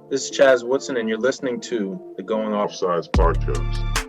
This is Chazz Woodson, and you're listening to the Going Offsides podcast.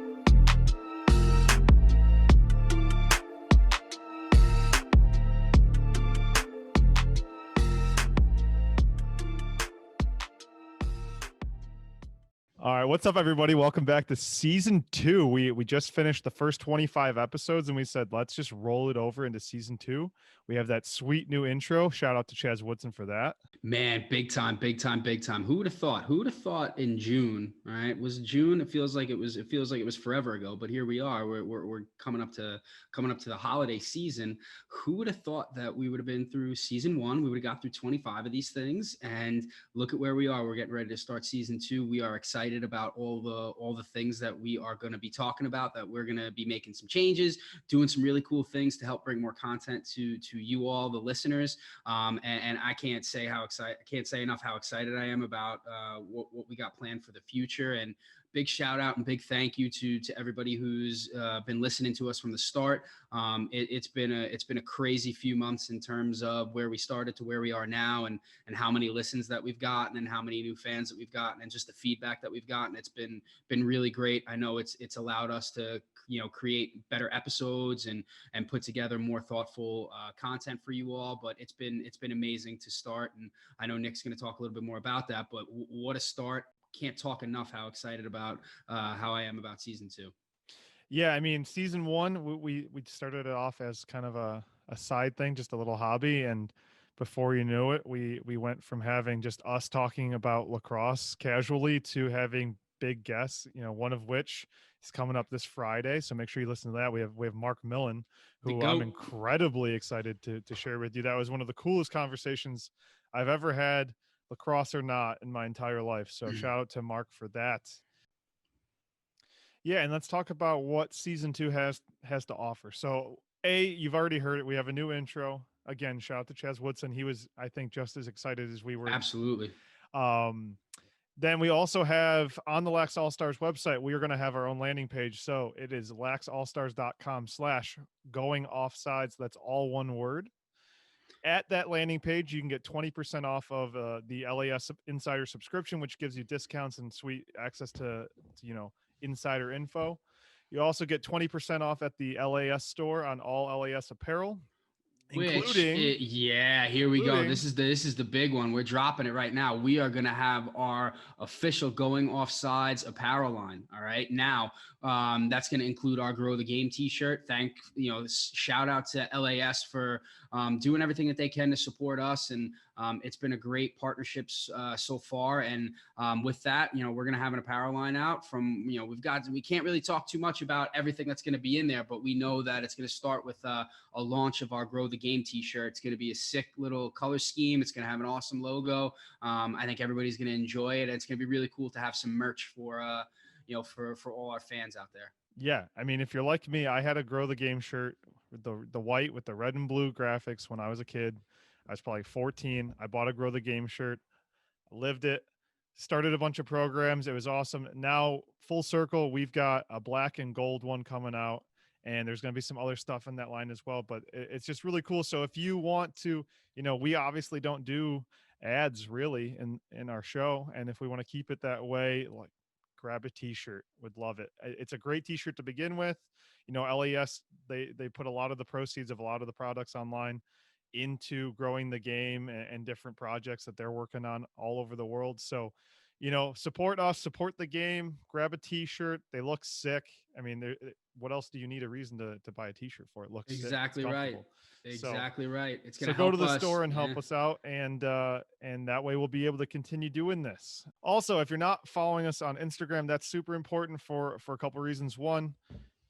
All right, what's up, everybody? Welcome back to season 2. We just finished the first 25 episodes, and we said let's just roll it over into season 2. We have that sweet new intro. Shout out to Chazz Woodson for that. Man, big time, big time, big time. Who would have thought? Who would have thought in June? Right? Was June? It feels like it was. It feels like it was forever ago. But here we are. We're coming up to the holiday season. Who would have thought that we would have been through season 1? We would have got through 25 of these things, and look at where we are. We're getting ready to start season 2. We are excited about all the things that we are going to be talking about. That we're going to be making some changes, doing some really cool things to help bring more content to you all, the listeners. And I can't say enough how excited I am about what we got planned for the future. And big shout out and big thank you to everybody who's been listening to us from the start. It's been a crazy few months in terms of where we started to where we are now, and how many listens that we've gotten, and how many new fans that we've gotten, and just the feedback that we've gotten. It's been really great. I know it's allowed us to create better episodes and put together more thoughtful content for you all. But it's been amazing to start, and I know Nick's going to talk a little bit more about that. But what a start! Can't talk enough how excited about how I am about season 2. Yeah, I mean, season 1 we started it off as kind of a side thing, just a little hobby, and before you knew it, we went from having just us talking about lacrosse casually to having big guests, one of which is coming up this Friday. So make sure you listen to that. We have Mark Millon, who I'm incredibly excited to share with you. That was one of the coolest conversations I've ever had, lacrosse or not, in my entire life. So shout out to Mark for that. Yeah, and let's talk about what season 2 has to offer. So, you've already heard it. We have a new intro. Again, shout out to Chazz Woodson. He was, I think, just as excited as we were. Absolutely. Then we also have on the Lax All Stars website, we are going to have our own landing page. So it is laxallstars.com/going-offsides. That's all one word. At that landing page, you can get 20% off of the LAS Insider subscription, which gives you discounts and sweet access to insider info. You also get 20% off at the LAS store on all LAS apparel. Here we go. This is the big one. We're dropping it right now. We are going to have our official Going Offsides apparel line. All right. Now, that's going to include our Grow the Game t-shirt. Shout out to LAS for doing everything that they can to support us. And it's been a great partnership so far. And with that, we're going to have an apparel line out from, we can't really talk too much about everything that's going to be in there, but we know that it's going to start with a launch of our Grow the Game t-shirt. It's going to be a sick little color scheme. It's going to have an awesome logo. I think everybody's going to enjoy it. It's going to be really cool to have some merch for all our fans out there. Yeah. I mean, if you're like me, I had a Grow the Game shirt with the white with the red and blue graphics when I was a kid. I was probably 14. I bought a Grow the Game shirt, lived it, started a bunch of programs. It was awesome. Now, full circle, we've got a black and gold one coming out, and there's going to be some other stuff in that line as well. But it's just really cool. So if you want to, we obviously don't do ads really in our show. And if we want to keep it that way, like, grab a t-shirt, would love it. It's a great t-shirt to begin with. LAS, they put a lot of the proceeds of a lot of the products online into growing the game and different projects that they're working on all over the world. So, support us, support the game, grab a t-shirt. They look sick. I mean, what else do you need a reason to buy a t-shirt for? It looks exactly sick. Right. Exactly right. It's going to go to the store and help us out, and that way we'll be able to continue doing this. Also, if you're not following us on Instagram, that's super important for a couple of reasons. One,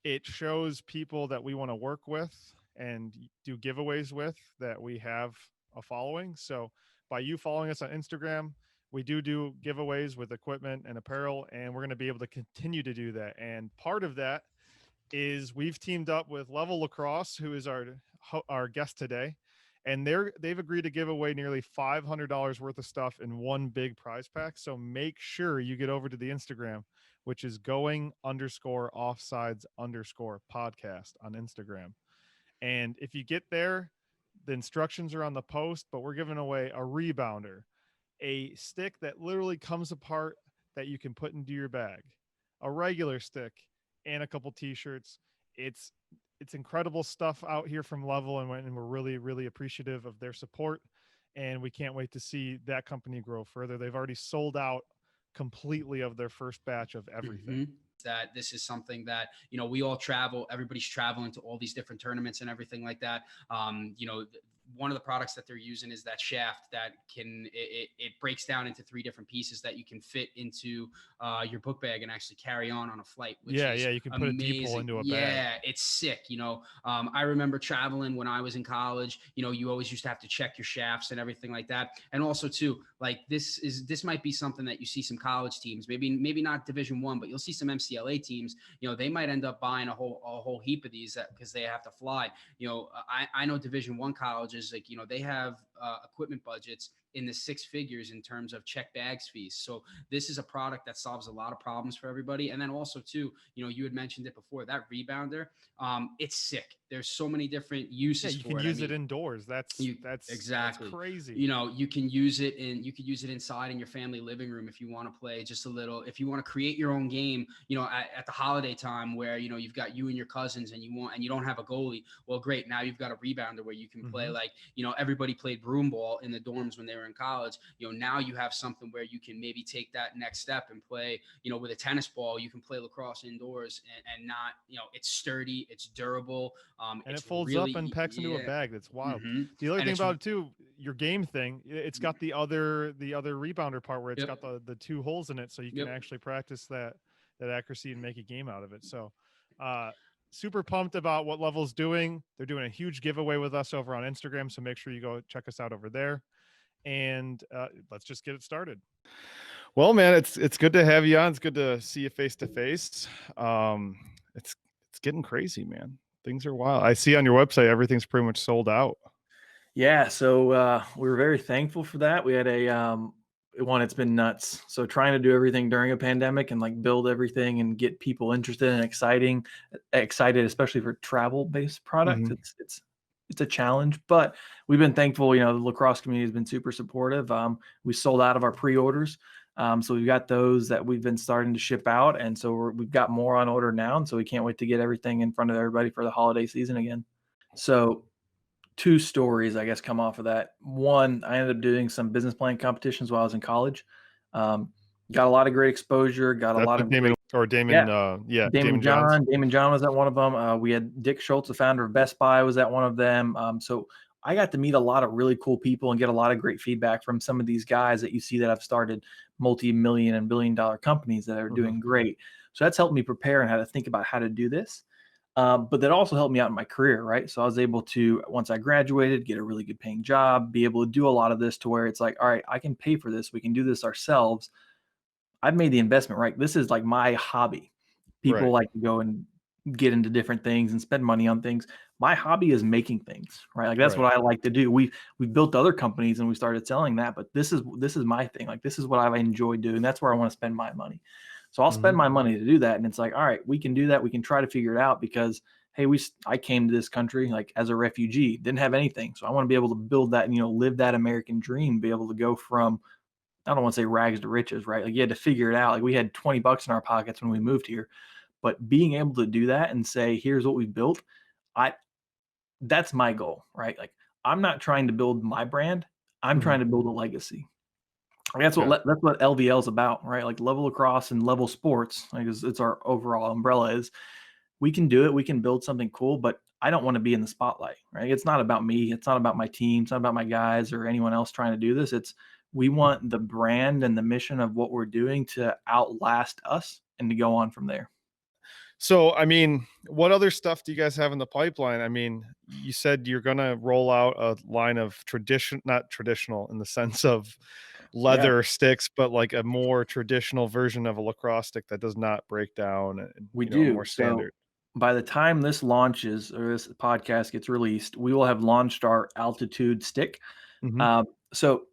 it shows people that we want to work with and do giveaways with, that we have a following. So by you following us on Instagram, we do giveaways with equipment and apparel, and we're going to be able to continue to do that. And part of that is we've teamed up with LVL Lacrosse, who is our guest today, and they've agreed to give away nearly $500 worth of stuff in one big prize pack. So make sure you get over to the Instagram, which is going_offsides_podcast on Instagram. And if you get there, the instructions are on the post, but we're giving away a rebounder, a stick that literally comes apart that you can put into your bag, a regular stick, and a couple t-shirts. It's incredible stuff out here from Level, and we're really, really appreciative of their support. And we can't wait to see that company grow further. They've already sold out completely of their first batch of everything. That this is something that, you know, we all travel, everybody's traveling to all these different tournaments and everything like that. You know, one of the products that they're using is that shaft that it breaks down into 3 different pieces that you can fit into your book bag and actually carry on a flight. Which Yeah, is you can put a deep hole into a bag. Yeah, it's sick. You know, I remember traveling when I was in college. You know, you always used to have to check your shafts and everything like that. And also too, like this might be something that you see some college teams, maybe not Division I, but you'll see some MCLA teams. You know, they might end up buying a whole heap of these because they have to fly. You know, I know Division I colleges, like, you know, they have equipment budgets in the 6 figures in terms of check bags fees. So this is a product that solves a lot of problems for everybody. And then also too, you know, you had mentioned it before, that rebounder, it's sick. There's so many different uses you for can it. use it indoors. That's exactly that's crazy. You know, you could use it inside in your family living room if you want to play just a little, if you want to create your own game, you know, at the holiday time where, you know, you've got you and your cousins and you don't have a goalie. Well, great. Now you've got a rebounder where you can play, like, you know, everybody played broom ball in the dorms when they were in college. You know, now you have something where you can maybe take that next step and play, you know, with a tennis ball, you can play lacrosse indoors and not, you know, it's sturdy, it's durable. And it's it folds really, up and packs into a bag. That's wild. The other And thing about it too, your game thing, it's got the other rebounder part where it's got the 2 holes in it, so you can actually practice that accuracy and make a game out of it. So super pumped about what Level's doing. They're doing a huge giveaway with us over on Instagram, so make sure you go check us out over there. And let's just get it started. Well, man, it's good to have you on. It's good to see you face to face. It's getting crazy, man. Things are wild. I see on your website everything's pretty much sold out. Yeah, so we were very thankful for that. We had it's been nuts. So trying to do everything during a pandemic and like build everything and get people interested and excited, especially for travel-based products. It's a challenge, but we've been thankful. You know, the lacrosse community has been super supportive. We sold out of our pre-orders. So we've got those that we've been starting to ship out. And so we've got more on order now. And so we can't wait to get everything in front of everybody for the holiday season again. So 2 stories, I guess, come off of that. One, I ended up doing some business plan competitions while I was in college. Got a lot of great exposure. Got a lot of Damon John. Damon John was at one of them. We had Dick Schultz, the founder of Best Buy, was at one of them. So I got to meet a lot of really cool people and get a lot of great feedback from some of these guys that you see that have started multi-million and billion-dollar companies that are doing great. So that's helped me prepare and how to think about how to do this. But that also helped me out in my career, right? So I was able to, once I graduated, get a really good paying job, be able to do a lot of this to where it's like, all right, I can pay for this. We can do this ourselves. I've made the investment, right? This is like my hobby. People like to go and get into different things and spend money on things. My hobby is making things, right? Like that's what I like to do. We've built other companies and we started selling that, but this is my thing. Like this is what I enjoy doing. That's where I want to spend my money. So I'll spend my money to do that. And it's like, all right, we can do that. We can try to figure it out because, hey, I came to this country like as a refugee, didn't have anything. So I want to be able to build that and, you know, live that American dream, be able to go from, I don't want to say rags to riches, right? Like you had to figure it out. Like we had $20 in our pockets when we moved here, but being able to do that and say, here's what we've built. That's my goal, right? Like I'm not trying to build my brand. I'm trying to build a legacy. That's what LVL is about, right? Like Level Lacrosse and Level Sports, like it's our overall umbrella is we can do it. We can build something cool, but I don't want to be in the spotlight, right? It's not about me. It's not about my team. It's not about my guys or anyone else trying to do this. We want the brand and the mission of what we're doing to outlast us and to go on from there. So, I mean, what other stuff do you guys have in the pipeline? I mean, you said you're going to roll out a line of not traditional in the sense of leather sticks, but like a more traditional version of a lacrosse stick that does not break down. And, we do more standard. So by the time this launches or this podcast gets released, we will have launched our altitude stick. So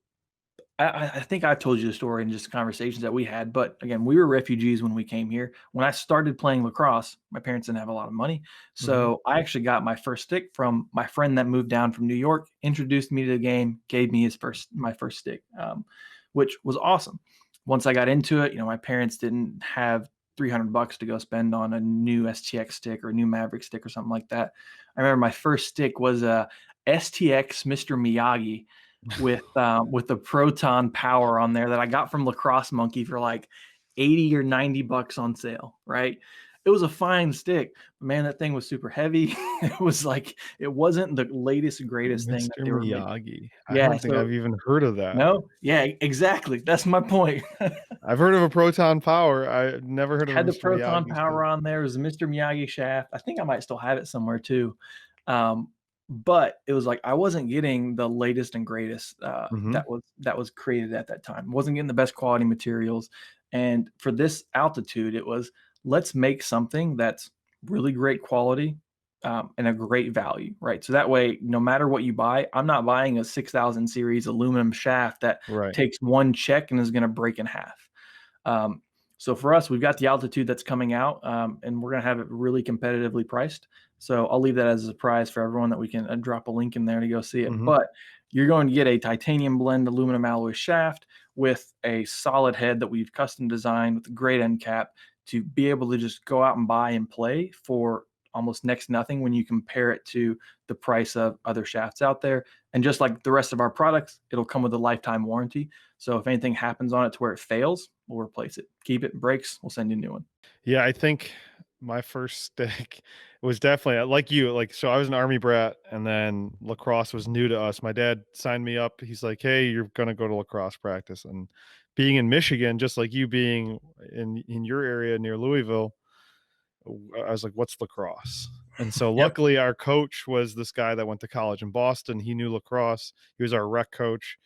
I think I've told you the story in just conversations that we had, but again, we were refugees when we came here. When I started playing lacrosse, my parents didn't have a lot of money. So I actually got my first stick from my friend that moved down from New York, introduced me to the game, gave me my first stick. which was awesome. Once I got into it, my parents didn't have $300 to go spend on a new STX stick or a new Maverick stick or something like that. I remember my first stick was a STX Mr. Miyagi with the Proton power on there that I got from Lacrosse Monkey for like 80 or 90 bucks on sale, right? It was a fine stick, but man, that thing was super heavy. It was like, it wasn't the latest and greatest thing that Mr. they were making. Miyagi. I Yeah, don't think I've even heard of that. no, yeah, exactly. That's my point. I've heard of a Proton Power. I never heard of Had the Mr. Proton Miyagi power on there. It was a Mr. Miyagi shaft. I think I might still have it somewhere too. But it was like I wasn't getting the latest and greatest that was created at that time. Wasn't getting the best quality materials. And for this altitude, it was, let's make something that's really great quality and a great value, right? So that way, no matter what you buy, I'm not buying a 6000 series aluminum shaft that takes one check and is going to break in half. So for us, we've got the altitude that's coming out, and we're going to have it really competitively priced. So I'll leave that as a surprise for everyone that we can drop a link in there to go see it. But you're going to get a titanium blend aluminum alloy shaft with a solid head that we've custom designed with a great end cap to be able to just go out and buy and play for almost next to nothing when you compare it to the price of other shafts out there. And just like the rest of our products, it'll come with a lifetime warranty. So if anything happens on it to where it fails, we'll replace it. Keep it, breaks, we'll send you a new one. Yeah, I think my first stick was definitely like you. So I was an Army brat, and then lacrosse was new to us. My dad signed me up. He's like, "Hey, you're gonna go to lacrosse practice." And being in Michigan, just like you being in your area near Louisville, I was like, "What's lacrosse?" And so luckily our coach was this guy that went to college in Boston. He knew lacrosse. He was our rec coach.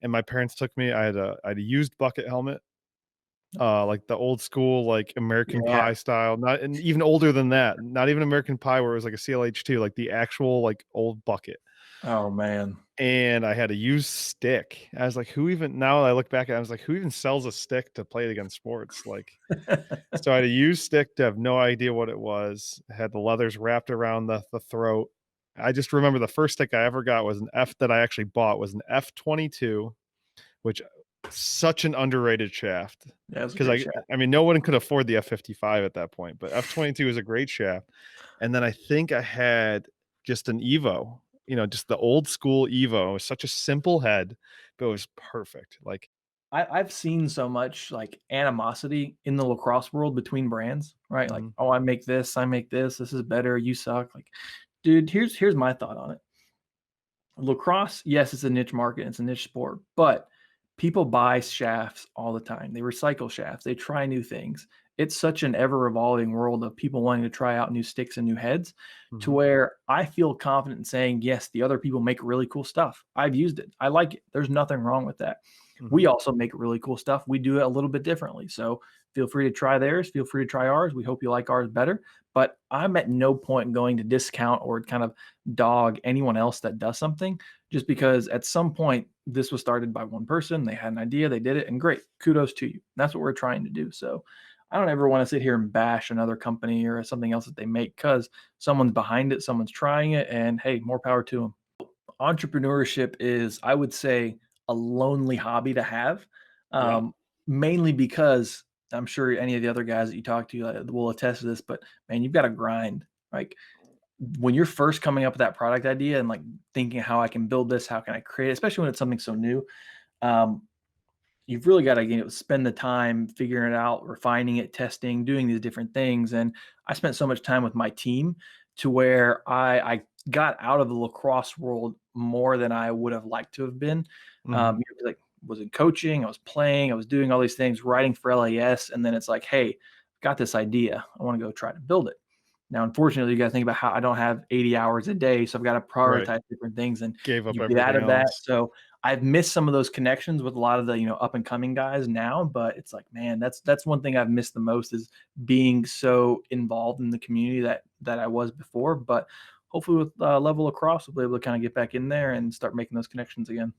And my parents took me. I had a used bucket helmet, like the old school, like American Pie style, not, and even older than that, not even American Pie where it was like a CLH2, like the actual like old bucket. Oh man. And I had a used stick. I was like, who even, now I look back at it, I was like, who even sells a stick to play it against sports? Like, so I had a used stick to have no idea what it was. I had the leathers wrapped around the throat. I just remember the first stick I ever got was an F that I actually bought was an F22, which such an underrated shaft. Yeah, because I mean, no one could afford the F55 at that point, but F22 is a great shaft. And then I think I had just an Evo, just the old school Evo. It was such a simple head, but it was perfect. Like I've seen so much like animosity in the lacrosse world between brands, right? Like, oh, I make this is better, you suck. Like, dude, here's my thought on it. Lacrosse, yes, it's a niche market, it's a niche sport, but people buy shafts all the time. They recycle shafts, they try new things. It's such an ever-evolving world of people wanting to try out new sticks and new heads to where I feel confident in saying, yes, the other people make really cool stuff. I've used it. I like it. There's nothing wrong with that. We also make really cool stuff. We do it a little bit differently. So feel free to try theirs. Feel free to try ours. We hope you like ours better. But I'm at no point going to discount or kind of dog anyone else that does something, just because at some point this was started by one person. They had an idea, they did it, and great. Kudos to you. And that's what we're trying to do. So I don't ever want to sit here and bash another company or something else that they make, because someone's behind it, someone's trying it, and hey, more power to them. Entrepreneurship is, I would say, a lonely hobby to have, mainly because I'm sure any of the other guys that you talk to will attest to this, but man, you've got to grind. Like when you're first coming up with that product idea and like thinking how I can build this, how can I create it, especially when it's something so new, you've really got to spend the time figuring it out, refining it, testing, doing these different things. And I spent so much time with my team to where I got out of the lacrosse world more than I would have liked to have been. Like, was in coaching, I was playing, I was doing all these things, writing for LAS, and then it's like, hey, I've got this idea, I want to go try to build it. Now, unfortunately, you got to think about how I don't have 80 hours a day, so I've got to prioritize different things and gave up get out of everything that. else. So I've missed some of those connections with a lot of the up and coming guys now, but it's like, man, that's one thing I've missed the most, is being so involved in the community that I was before. But hopefully with Level Lacrosse, we'll be able to kind of get back in there and start making those connections again.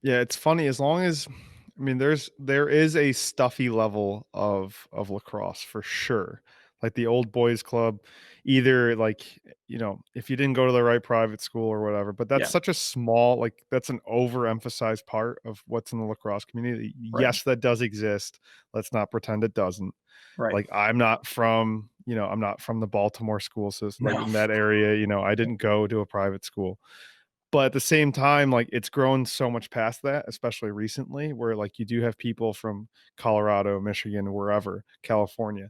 Yeah, it's funny, as long as, I mean, there is a stuffy level of lacrosse for sure. like the old boys club, either like, if you didn't go to the right private school or whatever, but that's Yeah. such a small, like that's an overemphasized part of what's in the lacrosse community. Right. Yes, that does exist. Let's not pretend it doesn't. Right. Like I'm not from the Baltimore school system, like No. in that area, I didn't go to a private school. But at the same time, like it's grown so much past that, especially recently, where like you do have people from Colorado, Michigan, wherever, California.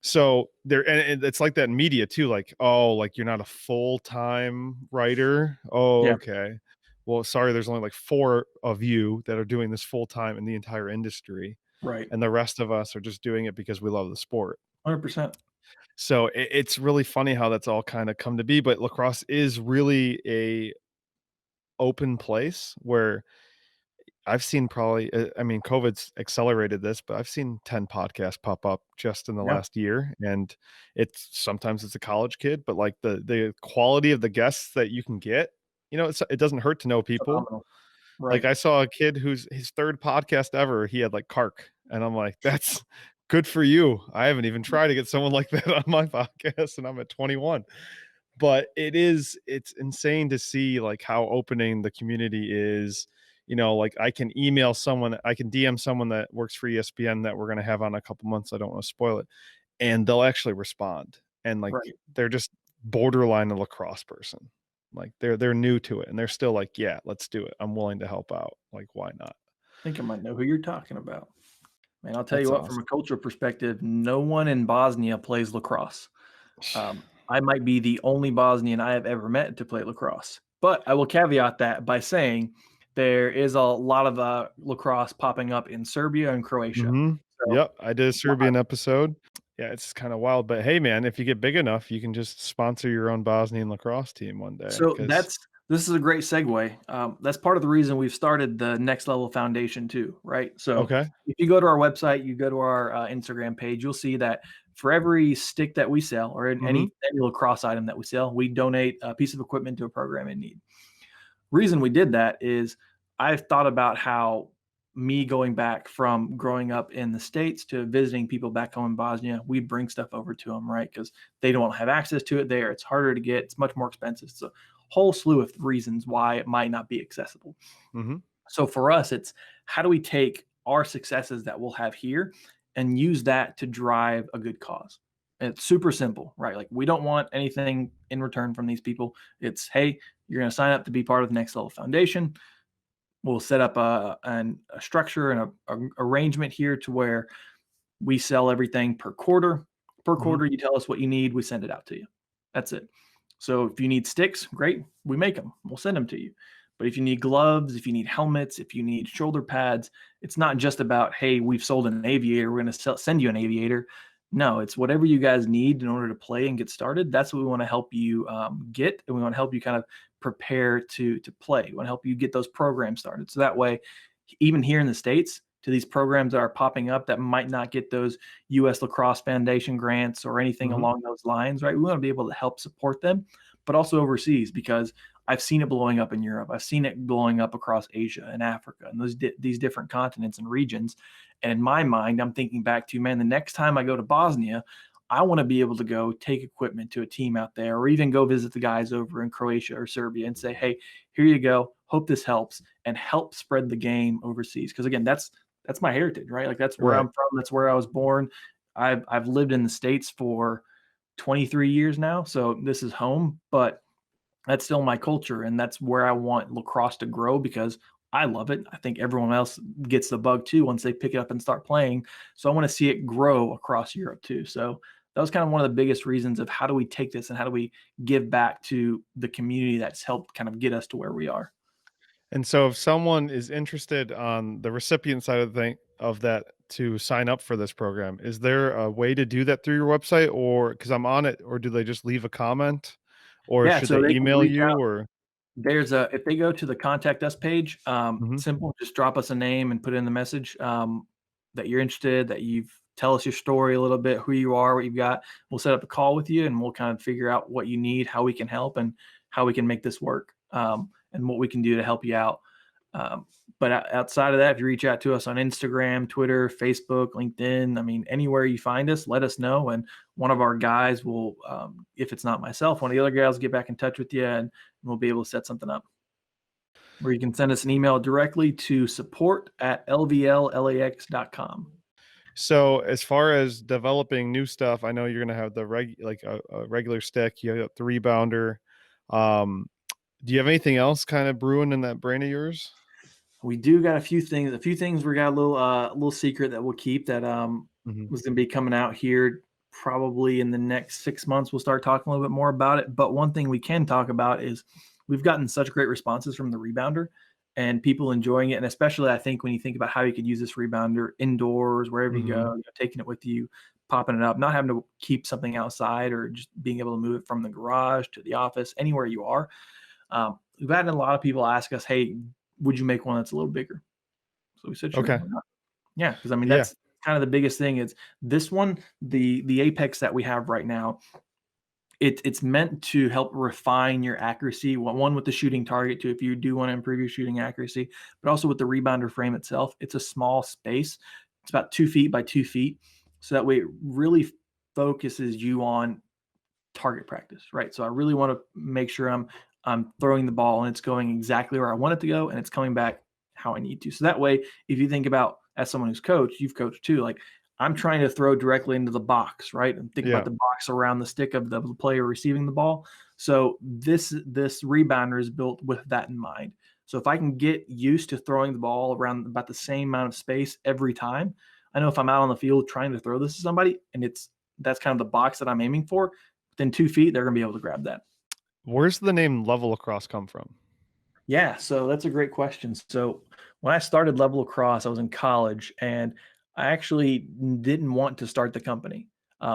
So there, and it's like that in media too, like, oh, like you're not a full-time writer. Oh, Yeah. okay. Well, sorry, there's only like 4 of you that are doing this full-time in the entire industry. Right. And the rest of us are just doing it because we love the sport. 100%. So it's really funny how that's all kind of come to be, but lacrosse is really a open place where I've seen probably, I mean, COVID's accelerated this, but I've seen 10 podcasts pop up just in the Yeah. last year. And sometimes it's a college kid, but like the quality of the guests that you can get, it doesn't hurt to know people. Phenomenal. Like Right. I saw a kid who's his 3rd podcast ever, he had like Kark. And I'm like, that's good for you. I haven't even tried to get someone like that on my podcast and I'm at 21. But it's insane to see like how opening the community is. Like I can DM someone that works for ESPN that we're going to have on a couple months. I don't want to spoil it. And they'll actually respond. And like, Right. they're just borderline a lacrosse person. Like they're new to it and they're still like, yeah, let's do it. I'm willing to help out. Like, why not? I think I might know who you're talking about. Man, I'll tell That's you what, awesome. from a cultural perspective, no one in Bosnia plays lacrosse. I might be the only Bosnian I have ever met to play lacrosse. But I will caveat that by saying there is a lot of lacrosse popping up in Serbia and Croatia. Mhm. So, Yep, I did a Serbian episode. Yeah, it's kind of wild, but hey, man, if you get big enough, you can just sponsor your own Bosnian lacrosse team one day. so 'Cause this is a great segue. That's part of the reason we've started the Next Level Foundation too, right? So okay, if you go to our website, you go to our Instagram page, you'll see that for every stick that we sell or any lacrosse item that we sell, we donate a piece of equipment to a program in need. Reason we did that is I've thought about how me going back from growing up in the States to visiting people back home in Bosnia, we bring stuff over to them, right? Because they don't have access to it there. It's harder to get. It's much more expensive. It's a whole slew of reasons why it might not be accessible. Mhm. So for us, it's how do we take our successes that we'll have here and use that to drive a good cause? And it's super simple, right? Like we don't want anything in return from these people. It's, hey, you're going to sign up to be part of the Next Level Foundation. We'll set up a structure and a arrangement here to where we sell everything per quarter. Per quarter, you tell us what you need, we send it out to you. That's it. So if you need sticks, great, we make them. We'll send them to you. But if you need gloves, if you need helmets, if you need shoulder pads, it's not just about, hey, we've sold an aviator, we're going to send you an aviator. No, it's whatever you guys need in order to play and get started. That's what we want to help you get, and we want to help you kind of prepare to play. We want to help you get those programs started. So that way, even here in the States, to these programs that are popping up that might not get those U.S. Lacrosse Foundation grants or anything along those lines, right? We want to be able to help support them, but also overseas, because I've seen it blowing up in Europe. I've seen it blowing up across Asia and Africa and these different continents and regions. And in my mind, I'm thinking back to, man, the next time I go to Bosnia, I want to be able to go take equipment to a team out there, or even go visit the guys over in Croatia or Serbia and say, hey, here you go. Hope this helps, and help spread the game overseas. Because again, that's my heritage, right? Like that's where I'm from. That's where I was born. I've lived in the States for 23 years now. So this is home, but that's still my culture. And that's where I want lacrosse to grow, because I love it. I think everyone else gets the bug too once they pick it up and start playing. So I want to see it grow across Europe too. So that was kind of one of the biggest reasons of how do we take this and how do we give back to the community that's helped kind of get us to where we are. And so if someone is interested on the recipient side of that to sign up for this program, is there a way to do that through your website, or because I'm on it, or do they just leave a comment, or Yeah, should so they they can email reach you out. or? If they go to the contact us page, simple, just drop us a name and put in the message that you're interested, that you've tell us your story a little bit, who you are, what you've got. We'll set up a call with you and we'll kind of figure out what you need, how we can help, and how we can make this work, and what we can do to help you out. But outside of that, if you reach out to us on Instagram, Twitter, Facebook, LinkedIn, I mean, anywhere you find us, let us know. And one of our guys will, if it's not myself, one of the other guys will get back in touch with you, and we'll be able to set something up. Or you can send us an email directly to support@lvllax.com. So as far as developing new stuff, I know you're going to have the a regular stick. You have the rebounder. Do you have anything else kind of brewing in that brain of yours? We do got a few things. We got a little secret that we'll keep that was going to be coming out here probably in the next 6 months. We'll start talking a little bit more about it. But one thing we can talk about is we've gotten such great responses from the rebounder and people enjoying it. And especially I think when you think about how you could use this rebounder indoors, wherever you go, taking it with you, popping it up, not having to keep something outside or just being able to move it from the garage to the office, anywhere you are. We've had a lot of people ask us, hey, would you make one that's a little bigger? So we said, sure. Okay. Yeah. Because I mean, that's kind of the biggest thing is this one, the Apex that we have right now, it's meant to help refine your accuracy. One with the shooting target too, if you do want to improve your shooting accuracy, but also with the rebounder frame itself. It's a small space. It's about 2 feet by 2 feet. So that way it really focuses you on target practice, right? So I really want to make sure I'm throwing the ball and it's going exactly where I want it to go and it's coming back how I need to. So that way, if you think about as someone who's coached, you've coached too, like I'm trying to throw directly into the box, right? And think about the box around the stick of the player receiving the ball. So this rebounder is built with that in mind. So if I can get used to throwing the ball around about the same amount of space every time, I know if I'm out on the field trying to throw this to somebody and that's kind of the box that I'm aiming for, within 2 feet, they're going to be able to grab that. Where's the name LVL Lacrosse come from? Yeah, so that's a great question. So when I started LVL Lacrosse, I was in college and I actually didn't want to start the company.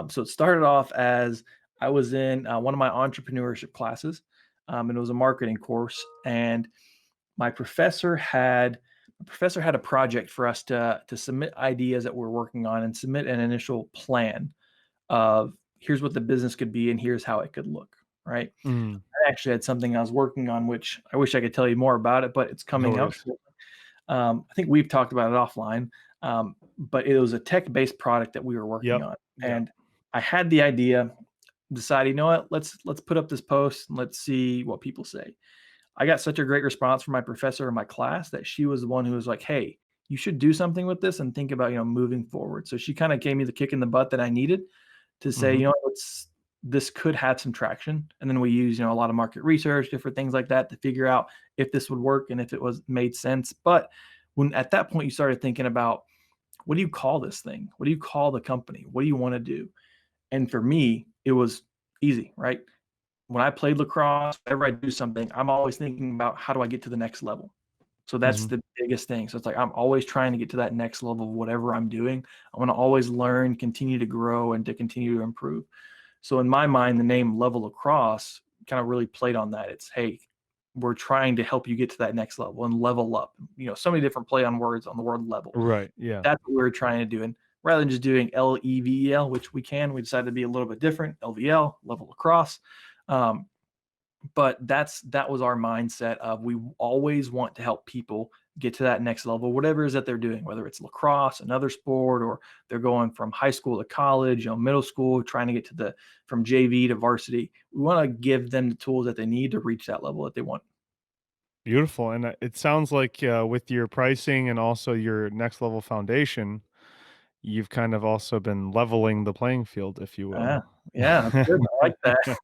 So it started off as I was in one of my entrepreneurship classes, and it was a marketing course. And my professor had a project for us to submit ideas that we're working on and submit an initial plan of here's what the business could be and here's how it could look. Right. I actually had something I was working on, which I wish I could tell you more about it, but it's coming out. I think we've talked about it offline, but it was a tech-based product that we were working on. And I had the idea, decided, you know what, let's put up this post and let's see what people say. I got such a great response from my professor in my class that she was the one who was like, hey, you should do something with this and think about, moving forward. So she kind of gave me the kick in the butt that I needed to say, this could have some traction. And then we use, a lot of market research, different things like that to figure out if this would work and if it made sense. But when at that point you started thinking about, what do you call this thing? What do you call the company? What do you want to do? And for me, it was easy, right? When I played lacrosse, whenever I do something, I'm always thinking about how do I get to the next level? So that's the biggest thing. So it's like, I'm always trying to get to that next level of whatever I'm doing. I want to always learn, continue to grow, and to continue to improve. So in my mind, the name LVL Lacrosse kind of really played on that. It's, hey, we're trying to help you get to that next level and level up. So many different play on words on the word level. Right. Yeah. That's what we're trying to do. And rather than just doing LEVL, which we decided to be a little bit different. LVL, LVL Lacrosse. But that was our mindset of we always want to help people get to that next level, whatever it is that they're doing, whether it's lacrosse, another sport, or they're going from high school to college, middle school, trying to get to from JV to varsity. We want to give them the tools that they need to reach that level that they want. Beautiful. And it sounds like with your pricing and also your next level foundation, you've kind of also been leveling the playing field, if you will. Yeah, that's good. I like that.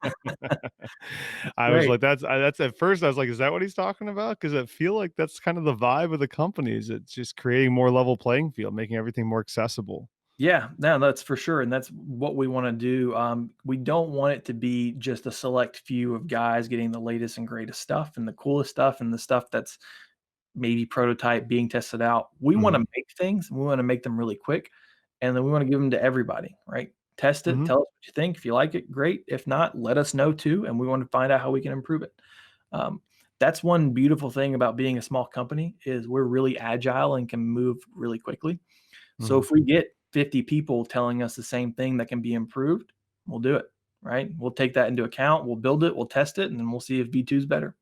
I was like, that's at first I was like, is that what he's talking about? Because I feel like that's kind of the vibe of the company. Is it's just creating more level playing field, making everything more accessible. Yeah, no, that's for sure. And that's what we want to do. We don't want it to be just a select few of guys getting the latest and greatest stuff and the coolest stuff and the stuff that's maybe prototype being tested out. We want to make things. We want to make them really quick. And then we want to give them to everybody, right? Test it. Tell us what you think. If you like it, great. If not, let us know too. And we want to find out how we can improve it. That's one beautiful thing about being a small company is we're really agile and can move really quickly. So if we get 50 people telling us the same thing that can be improved, we'll do it, right? We'll take that into account. We'll build it. We'll test it. And then we'll see if V2 is better.